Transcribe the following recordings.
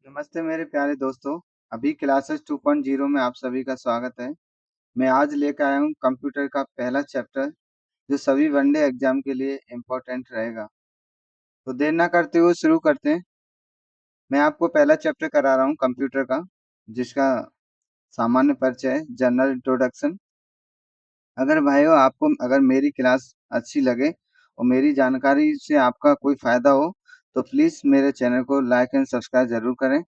नमस्ते मेरे प्यारे दोस्तों। अभी क्लासेस 2.0 में आप सभी का स्वागत है। मैं आज लेकर आया हूँ कंप्यूटर का पहला चैप्टर जो सभी वनडे एग्जाम के लिए इम्पोर्टेंट रहेगा। तो देर ना करते हुए शुरू करते हैं। मैं आपको पहला चैप्टर करा रहा हूँ कंप्यूटर का, जिसका सामान्य परिचय है, जनरल इंट्रोडक्शन। अगर भाइयों आपको अगर मेरी क्लास अच्छी लगे और मेरी जानकारी से आपका कोई फायदा हो तो प्लीज़ मेरे चैनल को लाइक एंड सब्सक्राइब ज़रूर करें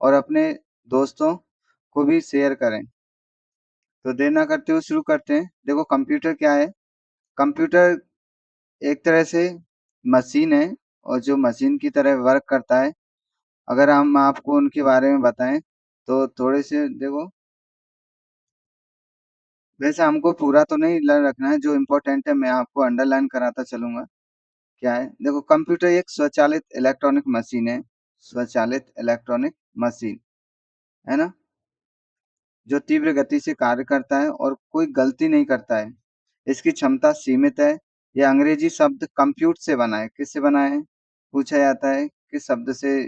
और अपने दोस्तों को भी शेयर करें। तो देर ना करते हुए शुरू करते हैं। देखो कंप्यूटर क्या है? कंप्यूटर एक तरह से मशीन है और जो मशीन की तरह वर्क करता है। अगर हम आपको उनके बारे में बताएं तो थोड़े से देखो, वैसे हमको पूरा तो नहीं लर्न रखना है, जो इम्पोर्टेंट है मैं आपको अंडरलाइन कराता चलूंगा। क्या है? देखो कंप्यूटर एक स्वचालित इलेक्ट्रॉनिक मशीन है। स्वचालित इलेक्ट्रॉनिक मशीन है ना, जो तीव्र गति से कार्य करता है और कोई गलती नहीं करता है। इसकी क्षमता सीमित है। यह अंग्रेजी शब्द कंप्यूट से बना है। किससे बना है? पूछा जाता है किस शब्द से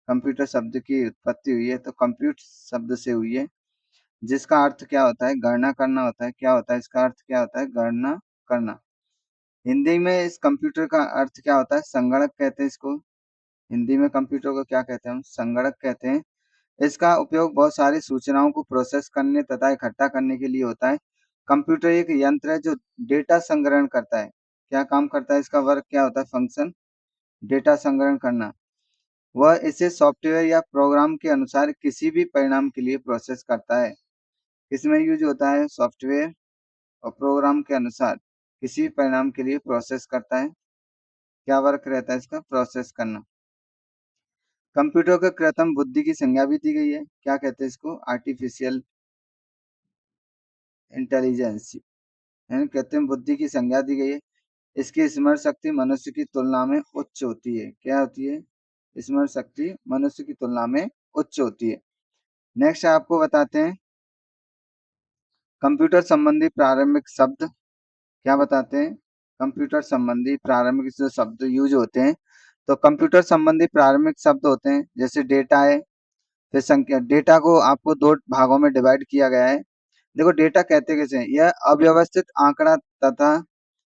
कंप्यूटर शब्द की उत्पत्ति हुई है, तो कंप्यूट शब्द से हुई है, जिसका अर्थ क्या होता है? गणना करना होता है। क्या होता है इसका अर्थ? क्या होता है? गणना करना। हिंदी में इस कंप्यूटर का अर्थ क्या होता है? संगणक कहते हैं इसको। हिंदी में कंप्यूटर को क्या कहते हैं? हम संगणक कहते हैं। इसका उपयोग बहुत सारी सूचनाओं को प्रोसेस करने तथा इकट्ठा करने के लिए होता है। कंप्यूटर एक यंत्र है जो डेटा संग्रहण करता है। क्या काम करता है? इसका वर्क क्या होता है? फंक्शन डेटा संग्रहण करना। वह इसे सॉफ्टवेयर या प्रोग्राम के अनुसार किसी भी परिणाम के लिए प्रोसेस करता है। किसमें यूज होता है? सॉफ्टवेयर और प्रोग्राम के अनुसार किसी भी परिणाम के लिए प्रोसेस करता है। क्या वर्क रहता है इसका? प्रोसेस करना। कंप्यूटर को कृत्रिम बुद्धि की संज्ञा भी दी गई है। क्या कहते हैं इसको? आर्टिफिशियल इंटेलिजेंस, यानी कृत्रिम बुद्धि की संज्ञा दी गई है। इसकी स्मरण शक्ति मनुष्य की तुलना में उच्च होती है। क्या होती है? स्मरण शक्ति मनुष्य की तुलना में उच्च होती है। नेक्स्ट आपको बताते हैं कंप्यूटर संबंधी प्रारंभिक शब्द। क्या बताते हैं? कंप्यूटर संबंधी प्रारंभिक जो शब्द यूज होते हैं, तो कंप्यूटर संबंधी प्रारंभिक शब्द होते हैं जैसे डेटा है, फिर संख्या। डेटा को आपको दो भागों में डिवाइड किया गया है। देखो डेटा कहते कैसे हैं? यह अव्यवस्थित आंकड़ा तथा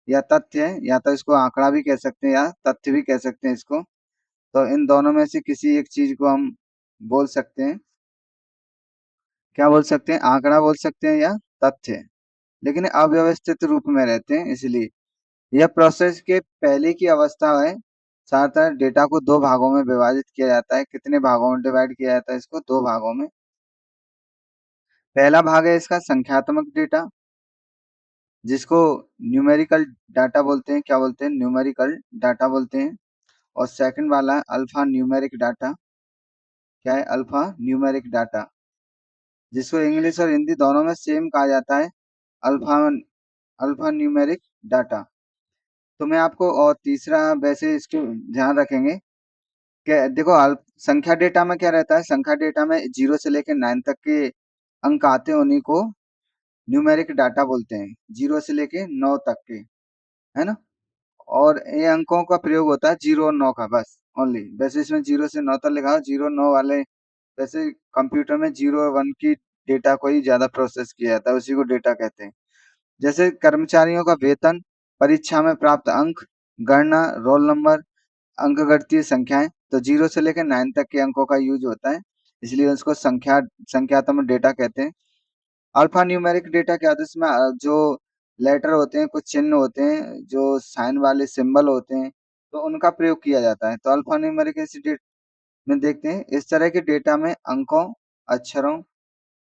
या तथ्य है, या तो इसको आंकड़ा भी कह सकते हैं या तथ्य भी कह सकते हैं इसको। तो इन दोनों में से किसी एक चीज को हम बोल सकते हैं। क्या बोल सकते हैं? आंकड़ा बोल सकते हैं या तथ्य, लेकिन अव्यवस्थित रूप में रहते हैं इसलिए। यह प्रोसेस के पहले की अवस्था है। ज्यादातर डेटा को दो भागों में विभाजित किया जाता है। कितने भागों में डिवाइड किया जाता है इसको? दो भागों में। पहला भाग है इसका संख्यात्मक डेटा, जिसको न्यूमेरिकल डाटा बोलते हैं। क्या बोलते हैं? न्यूमेरिकल डाटा बोलते हैं। और सेकंड वाला है अल्फा न्यूमेरिक डाटा। क्या है? अल्फा न्यूमेरिक डाटा, जिसको इंग्लिश और हिंदी दोनों में सेम कहा जाता है, अल्फा अल्फा न्यूमेरिक डाटा। तो मैं आपको और तीसरा वैसे इसको ध्यान रखेंगे कि देखो संख्या डेटा में क्या रहता है? संख्या डेटा में 0 से लेकर 9 तक के अंक आते हैं, उन्हीं को न्यूमेरिक डाटा बोलते हैं। 0 से लेके 9 तक के, है ना। और ये अंकों का प्रयोग होता है 0 और 9 का, बस ओनली। वैसे इसमें 0 से 9 तक लिखा हो, 0 9 वाले। वैसे कंप्यूटर में 0 और 1 की डेटा को ही ज्यादा प्रोसेस किया जाता है, उसी को डेटा कहते हैं। जैसे कर्मचारियों का वेतन, परीक्षा में प्राप्त अंक, गणना, रोल नंबर, अंकगणितीय संख्याएं। तो 0 से लेकर 9 तक के अंकों का यूज होता है, इसलिए उसको संख्यात्मक डेटा कहते हैं। अल्फा न्यूमेरिक डेटा क्या होता है? इसमें जो लेटर होते हैं, कुछ चिन्ह होते हैं, जो साइन वाले सिंबल होते हैं, तो उनका प्रयोग किया जाता है। तो अल्फा न्यूमेरिक ऐसे में देखते हैं इस तरह के डेटा में अंकों, अक्षरों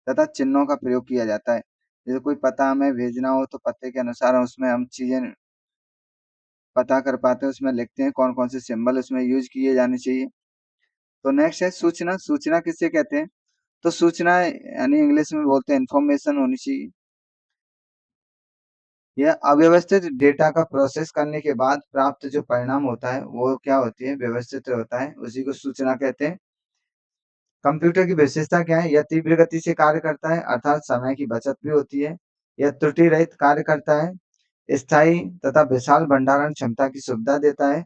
तथा चिन्हों का प्रयोग किया जाता है। जैसे कोई पता हमें भेजना हो तो पते के अनुसार उसमें हम चीजें पता कर पाते हैं, उसमें लिखते हैं कौन कौन से सिंबल उसमें यूज किए जाने चाहिए। तो नेक्स्ट है सूचना। सूचना किसे कहते हैं? तो सूचना यानी इंग्लिश में बोलते हैं इंफॉर्मेशन होनी चाहिए। यह अव्यवस्थित डेटा का प्रोसेस करने के बाद प्राप्त जो परिणाम होता है वो क्या होती है? व्यवस्थित होता है, उसी को सूचना कहते हैं। कंप्यूटर की विशेषता क्या है? यह तीव्र गति से कार्य करता है, अर्थात समय की बचत भी होती है। यह त्रुटि रहित कार्य करता है, स्थायी तथा विशाल भंडारण क्षमता की सुविधा देता है।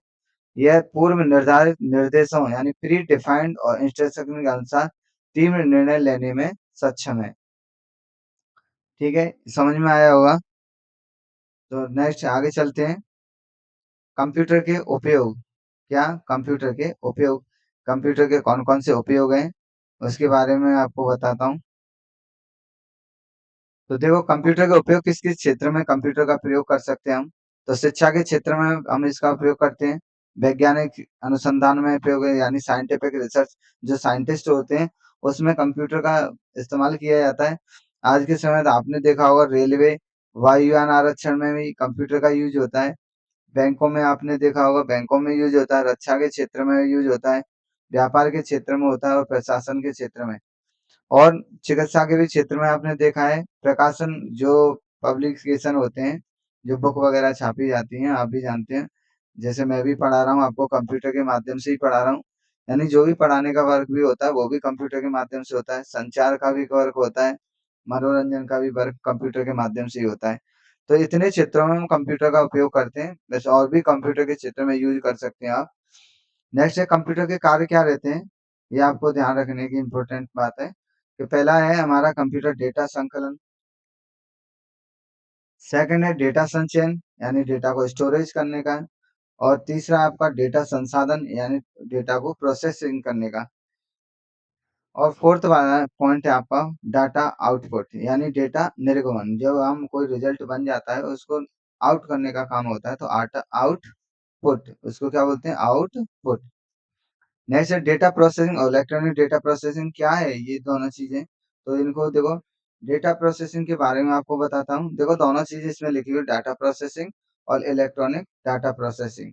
यह पूर्व निर्धारित निर्देशों यानी प्री डिफाइंड और इंस्ट्रक्शन के अनुसार टीम निर्णय लेने में सक्षम है। ठीक है, समझ में आया होगा। तो नेक्स्ट आगे चलते हैं। कंप्यूटर के उपयोग, क्या कंप्यूटर के उपयोग, कंप्यूटर के कौन कौन से उपयोग हैं उसके बारे में आपको बताता हूँ। तो देखो, कंप्यूटर का उपयोग किस किस क्षेत्र में कंप्यूटर का प्रयोग कर सकते हैं हम। तो शिक्षा के क्षेत्र में हम इसका उपयोग करते हैं, वैज्ञानिक अनुसंधान में प्रयोग है यानी साइंटिफिक रिसर्च, जो साइंटिस्ट होते हैं उसमें कंप्यूटर का इस्तेमाल किया जाता है। आज के समय में आपने देखा होगा रेलवे, वायुयान आरक्षण में भी कंप्यूटर का यूज होता है। बैंकों में आपने देखा होगा, बैंकों में यूज होता है, रक्षा के क्षेत्र में यूज होता है, व्यापार के क्षेत्र में होता है और प्रशासन के क्षेत्र में, और चिकित्सा के भी क्षेत्र में आपने देखा है। प्रकाशन जो पब्लिकेशन होते हैं, जो बुक वगैरह छापी जाती हैं, आप भी जानते हैं। जैसे मैं भी पढ़ा रहा हूँ आपको, कंप्यूटर के माध्यम से ही पढ़ा रहा हूँ। यानी जो भी पढ़ाने का वर्क भी होता है वो भी कंप्यूटर के माध्यम से होता है। संचार का भी वर्क होता है, मनोरंजन का भी वर्क कंप्यूटर के माध्यम से ही होता है। तो इतने क्षेत्रों में हम कंप्यूटर का उपयोग करते हैं। वैसे और भी कंप्यूटर के क्षेत्र में यूज कर सकते हैं आप। नेक्स्ट है, कंप्यूटर के कार्य क्या रहते हैं, ये आपको ध्यान रखने की इम्पोर्टेंट बात है कि पहला है हमारा कंप्यूटर डेटा संकलन, सेकंड है डेटा संचयन यानी डेटा को स्टोरेज करने का, और तीसरा आपका डेटा संसाधन यानी डेटा को प्रोसेसिंग करने का, और फोर्थ वाला पॉइंट है आपका डाटा आउटपुट यानी डेटा निर्गमन। जब हम कोई रिजल्ट बन जाता है उसको आउट करने का काम होता है, तो आउटपुट उसको क्या बोलते हैं, आउटपुट। नेक्स्ट है डेटा प्रोसेसिंग और इलेक्ट्रॉनिक डेटा प्रोसेसिंग। क्या है ये दोनों चीजें, तो इनको देखो, डेटा प्रोसेसिंग के बारे में आपको बताता हूँ। देखो, दोनों चीजें इसमें लिखी हुई, डाटा प्रोसेसिंग और इलेक्ट्रॉनिक डाटा प्रोसेसिंग।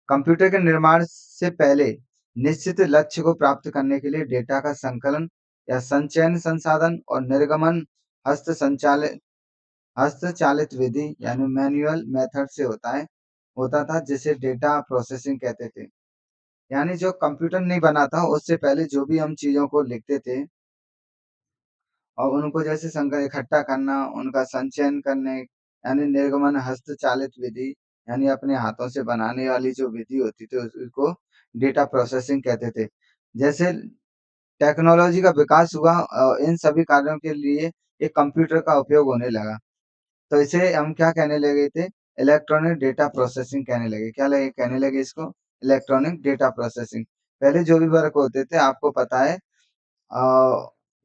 कंप्यूटर के निर्माण से पहले निश्चित लक्ष्य को प्राप्त करने के लिए डेटा का संकलन या संचयन, संसाधन और निर्गमन हस्त संचालित हस्तचालित विधि यानी मैन्युअल मेथड से होता था, जिसे डेटा प्रोसेसिंग कहते थे। यानी जो कंप्यूटर नहीं बना था उससे पहले जो भी हम चीजों को लिखते थे और उनको जैसे संग इकट्ठा करना, उनका संचयन करने यानी निर्गमन हस्तचालित विधि, यानी अपने हाथों से बनाने वाली जो विधि होती थी उसको डेटा प्रोसेसिंग कहते थे। जैसे टेक्नोलॉजी का विकास हुआ, इन सभी कार्यों के लिए एक कंप्यूटर का उपयोग होने लगा, तो इसे हम क्या कहने लगे थे, इलेक्ट्रॉनिक डेटा प्रोसेसिंग कहने लगे। क्या लगे कहने लगे इसको, इलेक्ट्रॉनिक डेटा प्रोसेसिंग। पहले जो भी वर्क होते थे आपको पता है,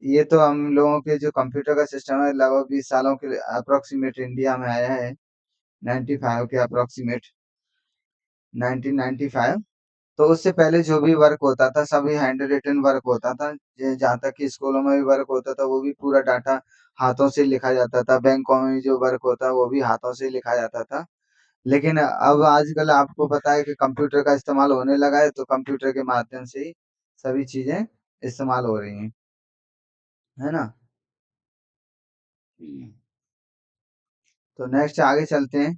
ये तो हम लोगों के जो कंप्यूटर का सिस्टम है लगभग 20 सालों के अप्रोक्सीमेट इंडिया में आया है, 95 के अप्रोक्सीमेट, 1995। तो उससे पहले जो भी वर्क होता था सभी हैंड रिटन वर्क होता था। जहाँ तक कि स्कूलों में भी वर्क होता था वो भी पूरा डाटा हाथों से लिखा जाता था, बैंकों में भी जो वर्क होता है वो भी हाथों से लिखा जाता था। लेकिन अब आजकल आपको पता है कि कंप्यूटर का इस्तेमाल होने लगा है, तो कंप्यूटर के माध्यम से ही सभी चीजें इस्तेमाल हो रही हैं, है ना। तो नेक्स्ट आगे चलते हैं।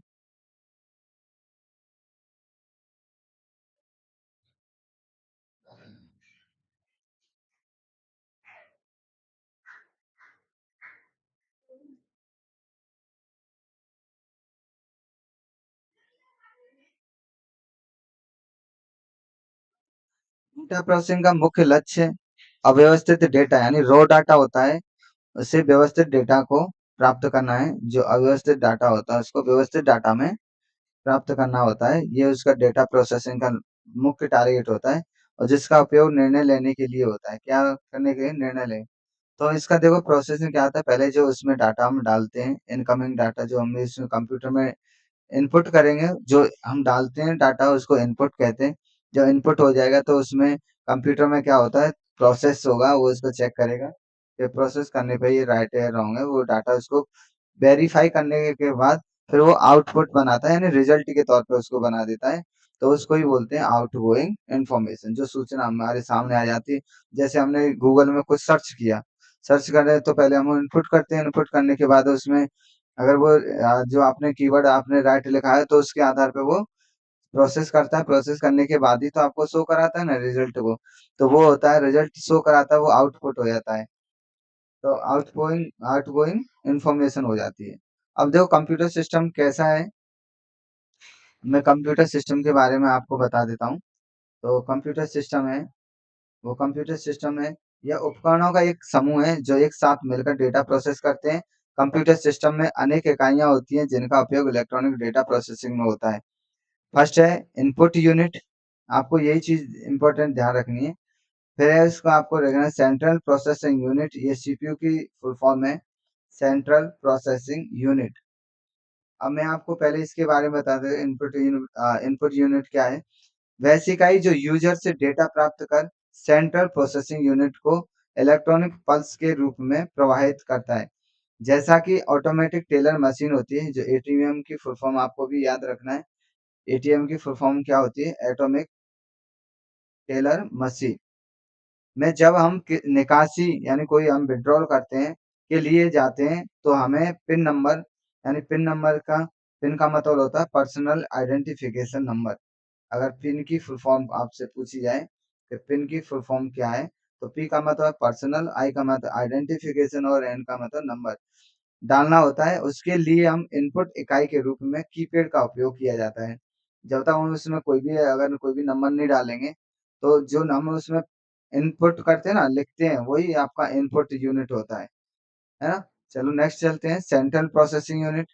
डेटा प्रोसेसिंग का मुख्य लक्ष्य अव्यवस्थित डेटा यानी रॉ डाटा होता है, उससे व्यवस्थित डेटा को प्राप्त करना है। जो अव्यवस्थित डाटा होता है उसको व्यवस्थित डाटा में प्राप्त करना होता है, ये उसका डेटा प्रोसेसिंग का मुख्य टारगेट होता है, और जिसका उपयोग निर्णय लेने के लिए होता है। क्या करने के लिए, निर्णय ले। तो इसका देखो प्रोसेसिंग क्या होता है, पहले जो उसमें डाटा हम डालते हैं, इनकमिंग डाटा जो हम इसमें कंप्यूटर में इनपुट करेंगे, जो हम डालते हैं डाटा उसको इनपुट कहते हैं। जब इनपुट हो जाएगा तो उसमें कंप्यूटर में क्या होता है, प्रोसेस होगा, वो इसको चेक करेगा कि प्रोसेस करने पे ये राइट है रॉन्ग है, वो डाटा उसको वेरीफाई करने के बाद फिर वो आउटपुट बनाता है, यानी रिजल्ट के तौर पे उसको बना देता है। तो उसको ही बोलते हैं आउटगोइंग इन्फॉर्मेशन, जो सूचना हमारे सामने आ जाती है। जैसे हमने गूगल में कुछ सर्च किया, सर्च कर रहे हैं तो पहले हम इनपुट करते हैं, इनपुट करने के बाद उसमें अगर वो जो आपने कीवर्ड आपने राइट लिखा है तो उसके आधार पे वो प्रोसेस करता है, प्रोसेस करने के बाद ही तो आपको शो कराता है ना रिजल्ट को। तो वो होता है रिजल्ट शो कराता है, वो आउटपुट हो जाता है। तो आउटगोइंग आउटगोइंग इन्फॉर्मेशन हो जाती है। अब देखो कंप्यूटर सिस्टम कैसा है, मैं कंप्यूटर सिस्टम के बारे में आपको बता देता हूँ। तो कंप्यूटर सिस्टम है, वो कंप्यूटर सिस्टम है या उपकरणों का एक समूह है जो एक साथ मिलकर डेटा प्रोसेस करते हैं। कंप्यूटर सिस्टम में अनेक इकाइयाँ होती हैं जिनका उपयोग इलेक्ट्रॉनिक डेटा प्रोसेसिंग में होता है। फर्स्ट है इनपुट यूनिट, आपको यही चीज़ इम्पोर्टेंट ध्यान रखनी है। फिर है उसको आपको रखना है सेंट्रल प्रोसेसिंग यूनिट, ये सीपीयू की फुल फॉर्म है, सेंट्रल प्रोसेसिंग यूनिट। अब मैं आपको पहले इसके बारे में बता दूं इनपुट यूनिट क्या है। वैसी इकाई जो यूजर से डेटा प्राप्त कर सेंट्रल प्रोसेसिंग यूनिट को इलेक्ट्रॉनिक पल्स के रूप में प्रवाहित करता है। जैसा कि ऑटोमेटिक टेलर मशीन होती है, जो एटीएम की फुल फॉर्म आपको भी याद रखना है। एटीएम की फुल फॉर्म क्या होती है? Atomic teller machine. में जब हम निकासी यानी कोई हम विड्रॉल करते हैं के लिए जाते हैं तो हमें पिन नंबर यानी पिन का मतलब होता है पर्सनल आइडेंटिफिकेशन नंबर। अगर पिन की फुल फॉर्म आपसे पूछी जाए कि पिन की फुल फॉर्म क्या है, तो पी का मतलब पर्सनल, आई का मतलब आइडेंटिफिकेशन और एन का मतलब नंबर डालना होता है। उसके लिए हम इनपुट इकाई के रूप में कीपैड का उपयोग किया जाता है। जब तक हम उसमें अगर कोई भी नंबर नहीं डालेंगे, तो जो नंबर उसमें इनपुट करते हैं ना, लिखते हैं, वही आपका इनपुट यूनिट होता है ना? चलो नेक्स्ट चलते हैं, central processing unit.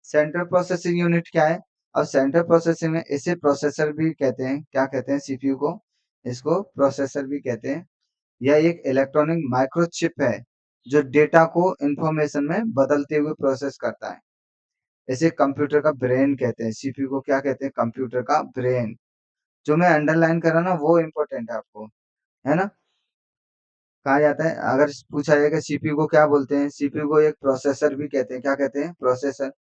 Central processing unit क्या है? अब सेंट्रल प्रोसेसिंग में इसे प्रोसेसर भी कहते हैं। क्या कहते हैं? सीपीयू को, इसको प्रोसेसर भी कहते हैं। यह एक इलेक्ट्रॉनिक माइक्रोचिप है जो डेटा को इंफॉर्मेशन में बदलते हुए प्रोसेस करता है। इसे कंप्यूटर का ब्रेन कहते हैं। सीपीयू को क्या कहते हैं? कंप्यूटर का ब्रेन। जो मैं अंडरलाइन कर रहा ना, वो इम्पोर्टेंट है आपको, है ना? कहा जाता है, अगर पूछा जाएगा सीपीयू को क्या बोलते हैं? सीपीयू को एक प्रोसेसर भी कहते हैं। क्या कहते हैं? प्रोसेसर।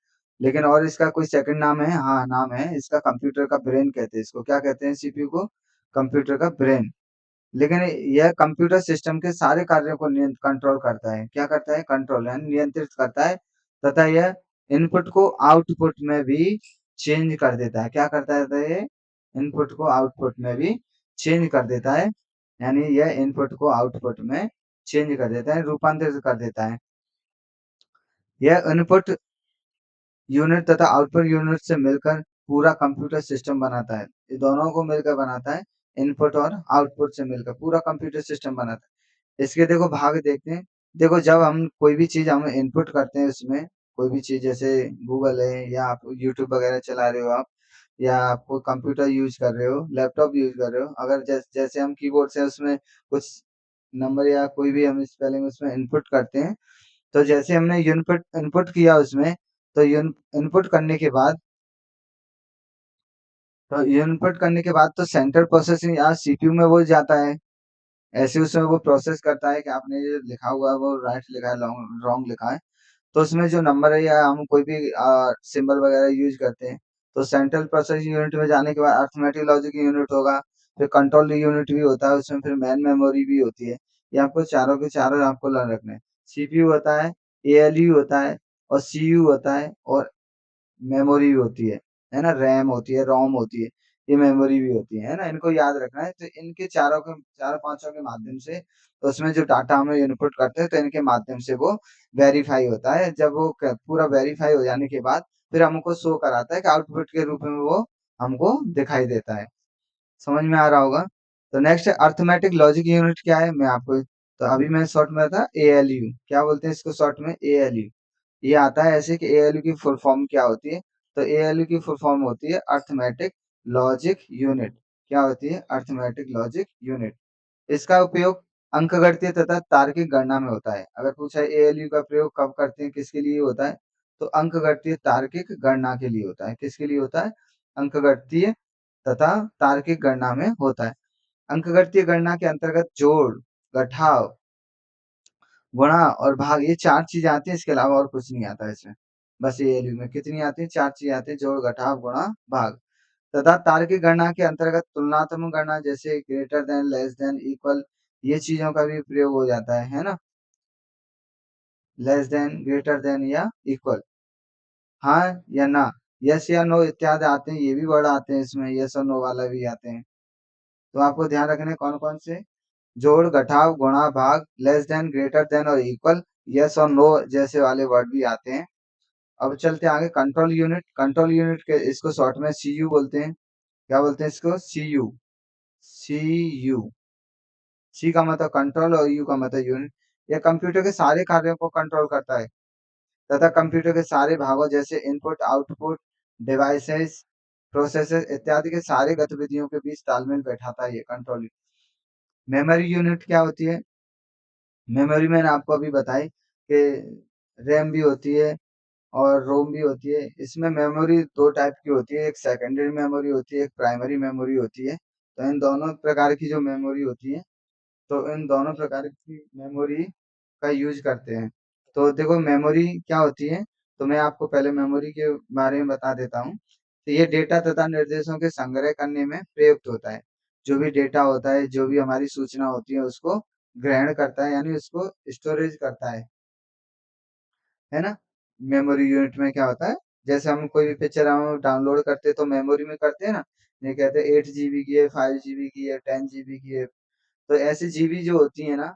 लेकिन और इसका कोई सेकंड नाम है? हाँ, नाम है इसका, कंप्यूटर का ब्रेन कहते हैं इसको। क्या कहते हैं सीपीयू को? कंप्यूटर का ब्रेन। लेकिन यह कंप्यूटर सिस्टम के सारे कार्यों को कंट्रोल करता है। क्या करता है? कंट्रोल यानी नियंत्रित करता है, तथा यह इनपुट को आउटपुट में भी चेंज कर देता है। क्या करता है? तो ये इनपुट को आउटपुट में भी चेंज कर देता है, यानी यह इनपुट को आउटपुट में चेंज कर देता है, रूपांतरित कर देता है। यह इनपुट यूनिट तथा आउटपुट यूनिट से मिलकर पूरा कंप्यूटर सिस्टम बनाता है। ये दोनों को मिलकर बनाता है, इनपुट और आउटपुट से मिलकर पूरा कंप्यूटर सिस्टम बनाता है। इसके देखो भाग देखते हैं। देखो, जब हम कोई भी चीज़ हम इनपुट करते हैं उसमें, कोई भी चीज़ जैसे गूगल है या आप यूट्यूब वगैरह चला रहे हो आप, या आप कोई कंप्यूटर यूज़ कर रहे हो, लैपटॉप यूज़ कर रहे हो, अगर जैसे हम कीबोर्ड से उसमें कुछ नंबर या कोई भी हम स्पेलिंग उसमें इनपुट करते हैं, तो जैसे हमने इनपुट इनपुट किया उसमें, तो इनपुट करने के बाद इनपुट करने के बाद तो सेंट्रल प्रोसेसिंग या सीपीयू में वो जाता है। ऐसे उसमें वो प्रोसेस करता है कि आपने ये लिखा हुआ है वो राइट लिखा है, रॉन्ग लिखा है। तो उसमें जो नंबर है या हम कोई भी सिंबल वगैरह यूज करते हैं, तो सेंट्रल प्रोसेसिंग यूनिट में जाने के बाद अरिथमेटिक लॉजिक यूनिट होगा, फिर कंट्रोल यूनिट भी होता है उसमें, फिर मेन मेमोरी भी होती है। ये आपको चारों के चारों आपको लर्न रखना है। सीपीयू होता है, एएलयू होता है, और सीयू होता है, और मेमोरी भी होती है ना? रैम होती है, रोम होती है, ये मेमोरी भी होती है ना? इनको याद रखना है। तो इनके चारों पाँचों के माध्यम से उसमें जो डाटा हम इनपुट करते हैं, तो इनके माध्यम से वो वेरीफाई होता है। जब वो पूरा वेरीफाई हो जाने के बाद फिर हमको शो कराता है कि आउटपुट के रूप में वो हमको दिखाई देता है। समझ में आ रहा होगा? तो नेक्स्ट है अरिथमेटिक लॉजिक यूनिट। क्या है मैं आपको, तो अभी मैं शॉर्ट में था एएलयू, क्या बोलते हैं इसको शॉर्ट में? एएलयू। ये आता है ऐसे कि एएलयू की फुल फॉर्म क्या होती है? तो एएलयू की फुल फॉर्म होती है अरिथमेटिक लॉजिक यूनिट। क्या होती है? Arithmetic logic unit. इसका उपयोग अंकगणितीय तथा तार्किक गणना में होता है। अगर पूछा है एएलयू का प्रयोग कब करते हैं, किसके लिए होता है, तो अंकगणितीय तार्किक गणना के लिए होता है। किसके लिए होता है? अंकगणितीय तथा तार्किक गणना में होता है। अंकगणितीय गणना के अंतर्गत जोड़, घटाव, गुणा और भाग, ये चार चीजें आती हैं, इसके अलावा और कुछ नहीं आता है इसमें। बस ये एलयू में कितनी आती है? चार चीजें आती है, जोड़, घटाव, गुणा, भाग। तथा तार्किक गणना के अंतर्गत तुलनात्मक गणना, जैसे greater than, less than, equal, ये चीजों का भी प्रयोग हो जाता है ना? लेस देन, ग्रेटर देन या इक्वल, हाँ या ना, यस या नो इत्यादि आते हैं। ये भी वर्ड आते हैं इसमें, यस और नो वाला भी आते हैं। तो आपको ध्यान रखने कौन कौन से? जोड़, घटाव, गुणा, भाग, लेस देन, ग्रेटर देन और इक्वल, यस और नो जैसे वाले वर्ड भी आते हैं। अब चलते हैं आगे, कंट्रोल यूनिट। कंट्रोल यूनिट के इसको शॉर्ट में सीयू बोलते हैं। क्या बोलते हैं इसको? सीयू। सीयू। सी का मतलब कंट्रोल और यू का मतलब यूनिट। यह कंप्यूटर के सारे कार्यों को कंट्रोल करता है तथा कंप्यूटर के सारे भागों जैसे इनपुट, आउटपुट, डिवाइसेस, प्रोसेसर इत्यादि के सारे गतिविधियों के बीच तालमेल बैठाता है ये कंट्रोल यूनिट। मेमोरी यूनिट क्या होती है? मेमोरी मैंने आपको अभी बताई कि रैम भी होती है और रोम भी होती है। इसमें मेमोरी 2 टाइप की होती है, एक सेकेंडरी मेमोरी होती है, एक प्राइमरी मेमोरी होती है। तो इन दोनों प्रकार की जो मेमोरी होती है, तो इन दोनों प्रकार की मेमोरी का यूज़ करते हैं। तो देखो मेमोरी क्या होती है, तो मैं आपको पहले मेमोरी के बारे में बता देता हूँ। तो ये डेटा तथा निर्देशों के संग्रह करने में प्रयुक्त होता है। जो भी डेटा होता है, जो भी हमारी सूचना होती है, उसको ग्रहण करता है यानी उसको स्टोरेज करता है ना? मेमोरी यूनिट में क्या होता है, जैसे हम कोई भी पिक्चर हम डाउनलोड करते हैं तो मेमोरी में करते हैं ना, ये कहते हैं 8 जीबी की है, 5 जीबी की है, 10 जीबी की है। तो ऐसी जीबी जो होती है ना,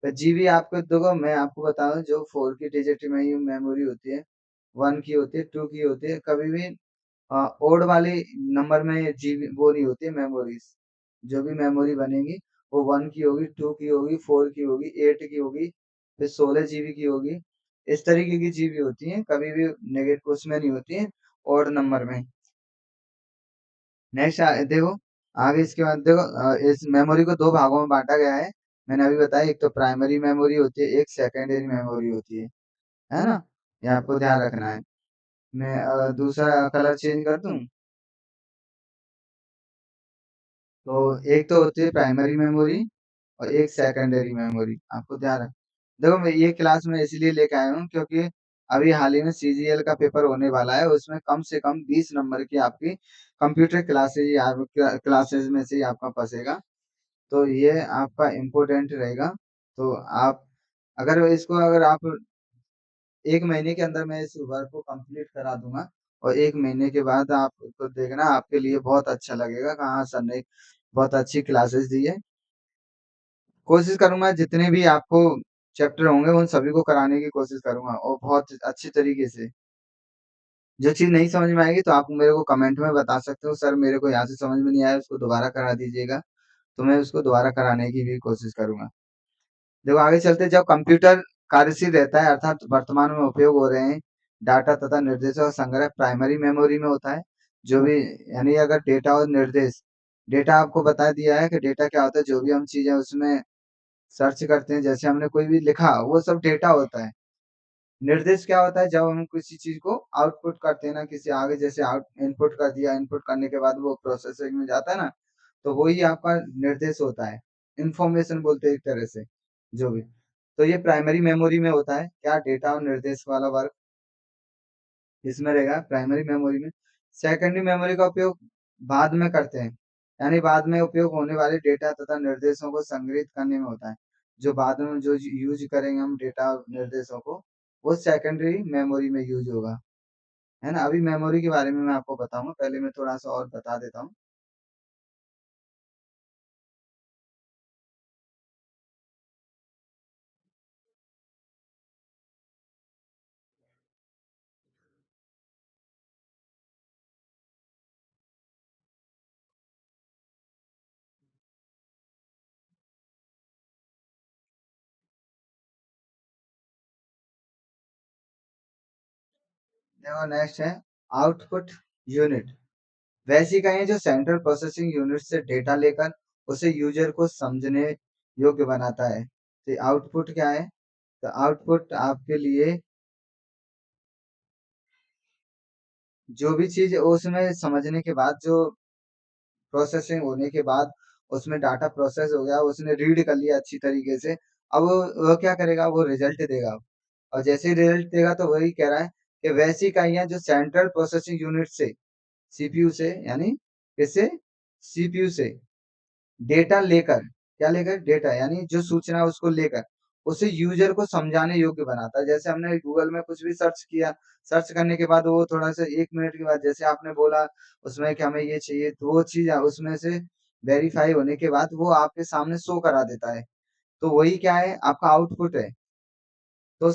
तो जीबी आपको देखो मैं आपको बताऊँ, जो 4 की डिजिट में ही मेमोरी होती है, 1 की होती है, 2 की होती है, कभी भी ओड वाले नंबर में जीबी वो नहीं होती है मेमोरीज़। जो भी मेमोरी बनेगी वो 1 की होगी, 2 की होगी, 4 की होगी, 8 की होगी, फिर 16 जीबी की होगी। इस तरीके की जीबी होती हैं, कभी भी उसमें नहीं होती हैं ओड नंबर में। नेक्स्ट देखो आगे इसके बाद देखो इस मेमोरी को 2 भागों में बाँटा गया है। मैंने अभी बताया, एक तो प्राइमरी मेमोरी होती है, एक सेकेंडरी मेमोरी होती है ना? ये आपको ध्यान रखना है। मैं दूसरा कलर चेंज कर दूँ? तो एक तो होती है प्राइमरी मेमोरी और एक सेकेंडरी मेमोरी, आपको ध्यान रख देखो मैं ये क्लास में इसलिए लेके आया हूँ क्योंकि अभी हाल ही में सीजीएल का पेपर होने वाला है, उसमें कम से कम 20 नंबर की आपकी कंप्यूटर क्लासेज में से ही आपका फंसेगा। तो ये आपका इम्पोर्टेंट रहेगा। तो आप अगर आप 1 महीने के अंदर मैं इस वर्क को कंप्लीट करा दूँगा और 1 महीने के बाद आप तो देखना आपके लिए बहुत अच्छा लगेगा कि हाँ, सर ने बहुत अच्छी क्लासेस दी है। कोशिश करूँगा जितने भी आपको चैप्टर होंगे उन सभी को कराने की कोशिश करूँगा और बहुत अच्छी तरीके से। जो चीज़ नहीं समझ में आएगी तो आप मेरे को कमेंट में बता सकते हो, सर मेरे को यहाँ से समझ में नहीं आया, उसको दोबारा करा दीजिएगा। तो मैं उसको दोबारा कराने की भी कोशिश करूँगा। देखो आगे चलते हैं, जब कंप्यूटर कार्यशील रहता है अर्थात वर्तमान में उपयोग हो रहे हैं, डाटा तथा निर्देशों का संग्रह प्राइमरी मेमोरी में होता है। जो भी यानी अगर डेटा और निर्देश, डेटा आपको बता दिया है कि डेटा क्या होता है, जो भी हम चीज़ें उसमें सर्च करते हैं, जैसे हमने कोई भी लिखा, वो सब डेटा होता है। निर्देश क्या होता है, जब हम किसी चीज़ को आउटपुट करते हैं ना, किसी आगे जैसे आउट इनपुट कर दिया, इनपुट करने के बाद वो प्रोसेसिंग में जाता है ना, तो वही आपका निर्देश होता है। इन्फॉर्मेशन बोलते हैं एक तरह से, जो भी। तो ये प्राइमरी मेमोरी में होता है, क्या डेटा और निर्देश वाला वर्क इसमें रहेगा प्राइमरी मेमोरी में। सेकेंडरी मेमोरी का उपयोग बाद में करते हैं, यानी बाद में उपयोग होने वाले डेटा तथा निर्देशों को संग्रहित करने में होता है। जो बाद में जो यूज़ करेंगे हम डेटा और निर्देशों को, वो सेकेंडरी मेमोरी में यूज़ होगा, है ना? अभी मेमोरी के बारे में मैं आपको बताऊँगा, पहले मैं थोड़ा-सा और बता देता हूँ। देखो नेक्स्ट है आउटपुट यूनिट। वैसी इकाइयाँ जो सेंट्रल प्रोसेसिंग यूनिट से डेटा लेकर उसे यूज़र को समझने योग्य बनाता है। तो आउटपुट क्या है? तो आउटपुट आपके लिए जो भी चीज़ उसमें समझने के बाद, जो प्रोसेसिंग होने के बाद उसमें डाटा प्रोसेस हो गया, उसने रीड कर लिया अच्छी तरीके से। अब वो क्या करेगा? वो रिज़ल्ट देगा। और जैसे ही रिज़ल्ट देगा तो वही कह रहा है कि वैसी इकाइयाँ जो सेंट्रल प्रोसेसिंग यूनिट से, सीपीयू से यानी किससे? सीपीयू से डेटा लेकर, क्या लेकर? डेटा यानी जो सूचना है उसको लेकर, उसे यूज़र को समझाने योग्य बनाता है। जैसे हमने गूगल में कुछ भी सर्च किया, सर्च करने के बाद वो थोड़ा-सा 1 मिनट के बाद जैसे आपने बोला उसमें कि हमें ये चाहिए, तो वो चीज़ उसमें से वेरीफ़ाई होने के बाद वो आपके सामने शो करा देता है। तो वही क्या है? आपका आउटपुट है। तो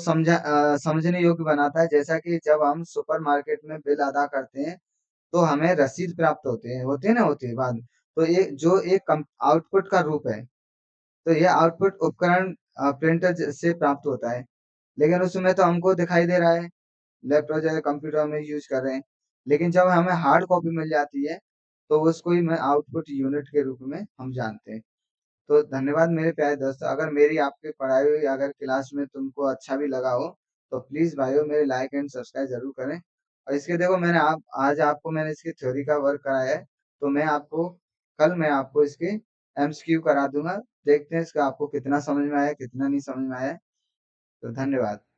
समझने योग्य बनाता है। जैसा कि जब हम सुपरमार्केट में बिल अदा करते हैं, तो हमें रसीद प्राप्त होते हैं बाद। तो ये जो एक आउटपुट का रूप है, तो ये आउटपुट उपकरण प्रिंटर से प्राप्त होता है। लेकिन उसमें तो हमको दिखाई दे रहा है, लैपटॉप जैसे कंप्यूटर में यूज कर रहे हैं। लेकिन जब हमें हार्ड कॉपी मिल जाती है, तो उसको ही मैं आउटपुट यूनिट के रूप में हम जानते हैं। तो धन्यवाद मेरे प्यारे दोस्तों। अगर मेरी आपकी पढ़ाई हुई अगर क्लास में तुमको अच्छा भी लगा हो, तो प्लीज भाइयों मेरे लाइक एंड सब्सक्राइब जरूर करें। और इसके देखो, मैंने आप आज आपको मैंने इसकी थ्योरी का वर्क कराया है। तो मैं आपको इसके एमसीक्यू करा दूंगा। देखते हैं इसका आपको कितना समझ में आया, कितना नहीं समझ में आया। तो धन्यवाद।